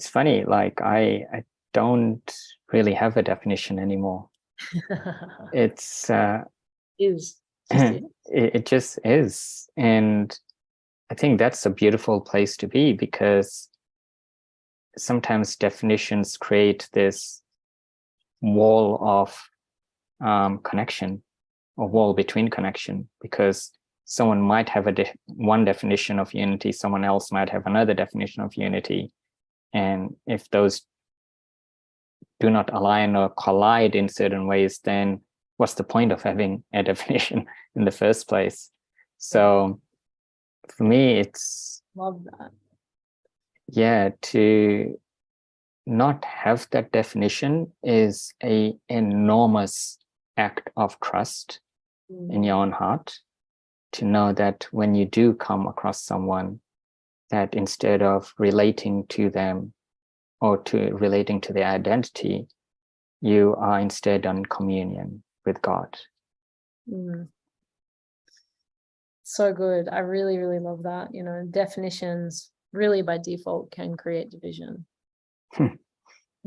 funny, like I don't really have a definition anymore. It's it just is. And I think that's a beautiful place to be, because sometimes definitions create this wall of connection, or wall between connection, because someone might have one definition of unity, someone else might have another definition of unity. And if those do not align or collide in certain ways, then what's the point of having a definition in the first place? So for me, it's love that. Yeah, to not have that definition is an enormous act of trust in your own heart, to know that when you do come across someone, that instead of relating to them or to relating to their identity, you are instead on communion with God. So good. I really, really love that. Definitions really by default can create division.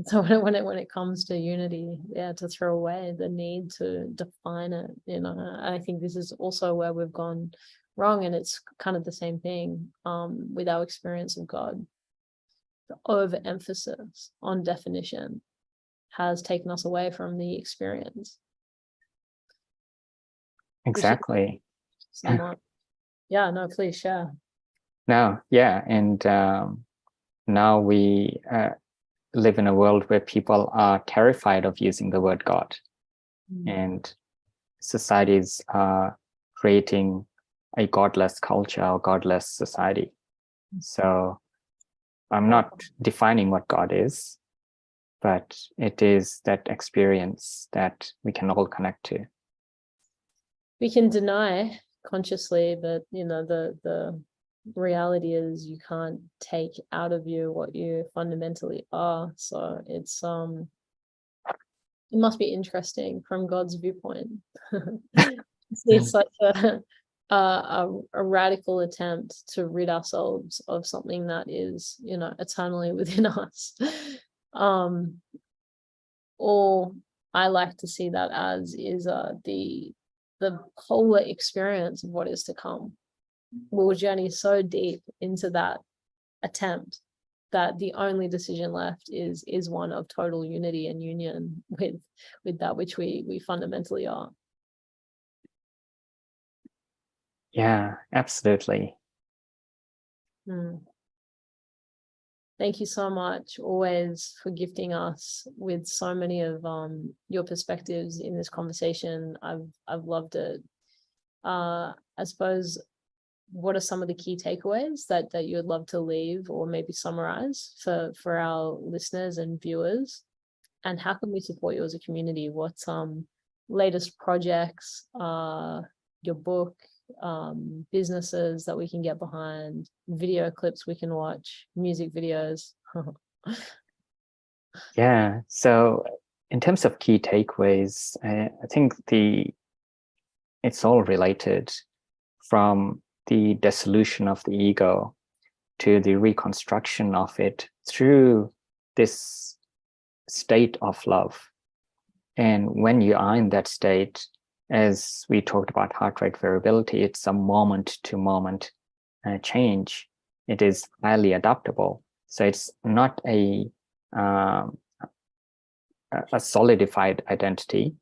So when it comes to unity, yeah, to throw away the need to define it, you know, I think this is also where we've gone wrong, and it's kind of the same thing with our experience of God. The overemphasis on definition has taken us away from the experience. Exactly. Somewhat. Yeah, no, please share. No, yeah, and now we live in a world where people are terrified of using the word God, and societies are creating a godless culture or godless society. So I'm not defining what God is, but it is that experience that we can all connect to. We can deny consciously, but you know, the reality is you can't take out of you what you fundamentally are. So it's it must be interesting from God's viewpoint. It's such a radical attempt to rid ourselves of something that is, you know, eternally within us. All I like to see that as is the polar experience of what is to come. We'll journey so deep into that attempt that the only decision left is one of total unity and union with that which we fundamentally are. Yeah, absolutely. Thank you so much always for gifting us with so many of your perspectives in this conversation. I've loved it. I suppose, what are some of the key takeaways that you would love to leave or maybe summarize for our listeners and viewers? And how can we support you as a community? What's latest projects, your book, businesses that we can get behind, video clips we can watch, music videos? Yeah, so in terms of key takeaways, I think it's all related, from the dissolution of the ego to the reconstruction of it through this state of love. And when you are in that state, as we talked about heart rate variability, it's a moment to moment change. It is highly adaptable. So it's not a solidified identity,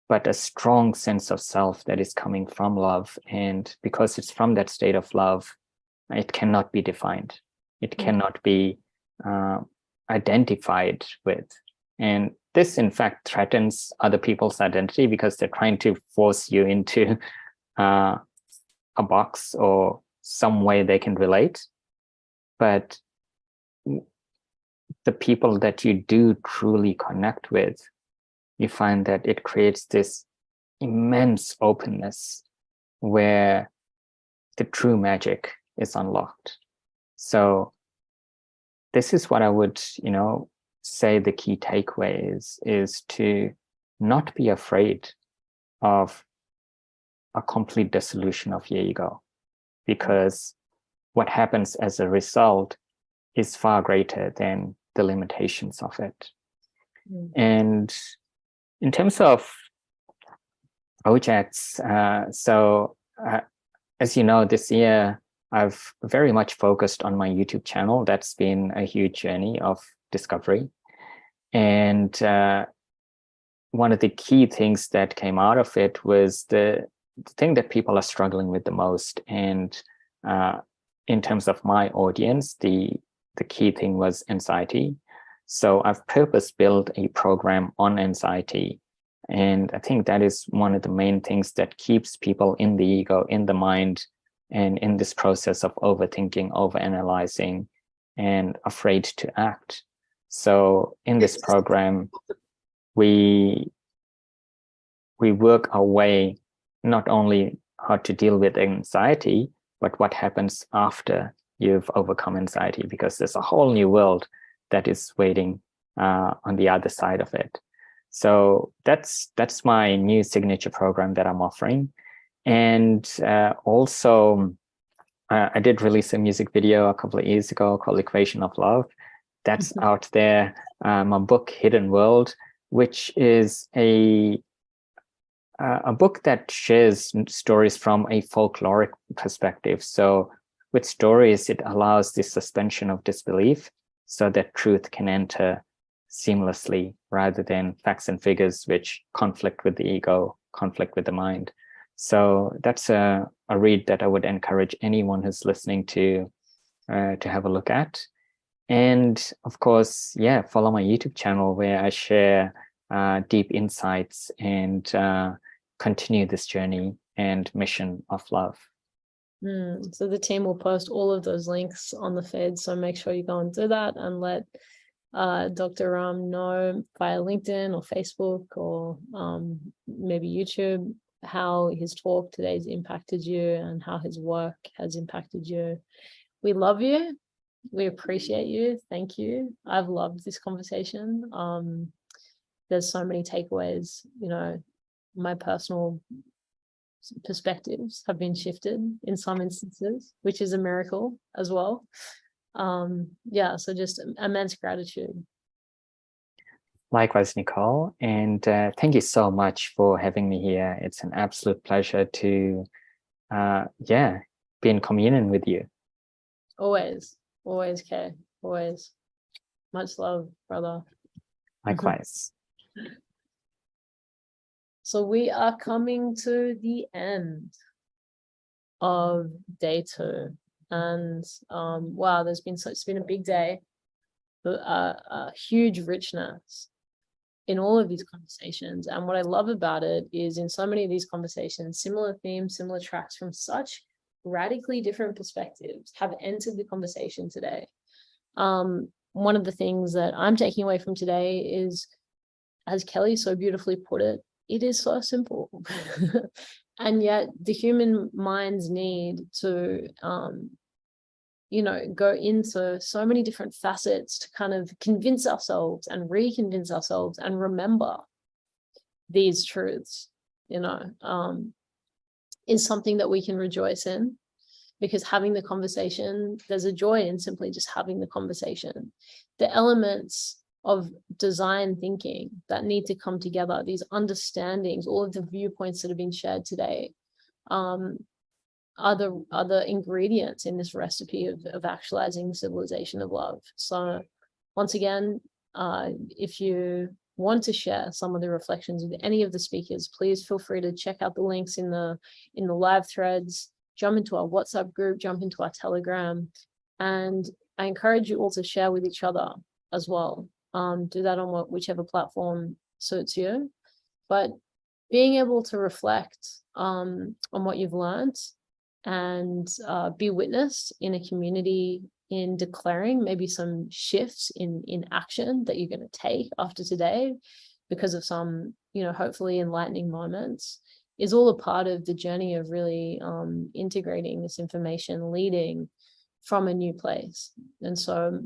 but a strong sense of self that is coming from love. And because it's from that state of love, it cannot be defined. It cannot be identified with. And this, in fact, threatens other people's identity, because they're trying to force you into a box or some way they can relate. But the people that you do truly connect with, you find that it creates this immense openness where the true magic is unlocked. So this is what I would, say the key takeaway is to not be afraid of a complete dissolution of your ego, because what happens as a result is far greater than the limitations of it. And in terms of projects, as you know, this year I've very much focused on my YouTube channel. That's been a huge journey of discovery. And one of the key things that came out of it was the thing that people are struggling with the most. And in terms of my audience, the key thing was anxiety. So I've purpose-built a program on anxiety. And I think that is one of the main things that keeps people in the ego, in the mind, and in this process of overthinking, overanalyzing, and afraid to act. So in this program, we work our way, not only how to deal with anxiety, but what happens after you've overcome anxiety, because there's a whole new world that is waiting on the other side of it. So that's my new signature program that I'm offering. And also, I did release a music video a couple of years ago called Equation of Love. That's out there my book Hidden World, which is a book that shares stories from a folkloric perspective. So with stories, it allows this suspension of disbelief so that truth can enter seamlessly rather than facts and figures which conflict with the ego, conflict with the mind. So that's a read that I would encourage anyone who's listening to have a look at. And of course, yeah, follow my YouTube channel where I share deep insights and continue this journey and mission of love. So the team will post all of those links on the feed. So make sure you go and do that and let Dr. Ram know via LinkedIn or Facebook or maybe YouTube how his talk today has impacted you and how his work has impacted you. We love you. We appreciate you. Thank you. I've loved this conversation. There's so many takeaways, you know, my personal perspectives have been shifted in some instances, which is a miracle as well. Yeah, so just immense gratitude. Likewise, Nicole, and thank you so much for having me here. It's an absolute pleasure to be in communion with you. Always, Kay, always. Much love, brother. Likewise. So we are coming to the end of day 2, and wow, it's been a big day, but a huge richness in all of these conversations. And what I love about it is in so many of these conversations, similar themes, similar tracks from such radically different perspectives have entered the conversation today. One of the things that I'm taking away from today is, as Kelly so beautifully put it, it is so simple. And yet the human mind's need to go into so many different facets to kind of convince ourselves and reconvince ourselves and remember these truths, is something that we can rejoice in, because having the conversation, there's a joy in simply just having the conversation. The elements of design thinking that need to come together, these understandings, all of the viewpoints that have been shared today, are the ingredients in this recipe of actualizing the civilization of love. So once again, if you want to share some of the reflections with any of the speakers, please feel free to check out the links in the live threads, jump into our WhatsApp group, jump into our Telegram, and I encourage you all to share with each other as well. Do that on whichever platform suits you. But being able to reflect on what you've learned and be witnessed in a community in declaring maybe some shifts in action that you're going to take after today because of some, hopefully enlightening moments, is all a part of the journey of really integrating this information, leading from a new place. And so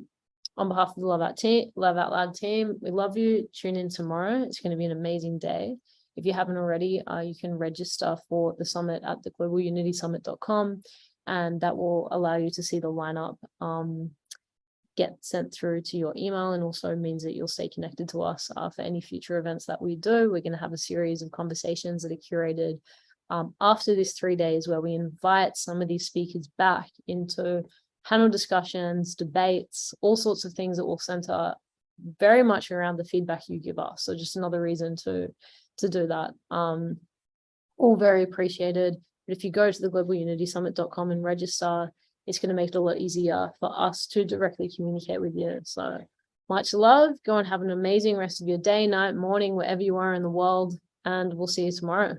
on behalf of the Love Out Loud team, we love you. Tune in tomorrow. It's going to be an amazing day. If you haven't already, you can register for the summit at theglobalunitysummit.com, and that will allow you to see the lineup get sent through to your email, and also means that you'll stay connected to us for any future events that we do. We're going to have a series of conversations that are curated after this 3 days, where we invite some of these speakers back into panel discussions, debates, all sorts of things that will center very much around the feedback you give us. So just another reason to do that. All very appreciated. But if you go to theglobalunitysummit.com and register, it's going to make it a lot easier for us to directly communicate with you. So much love. Go and have an amazing rest of your day, night, morning, wherever you are in the world, and we'll see you tomorrow.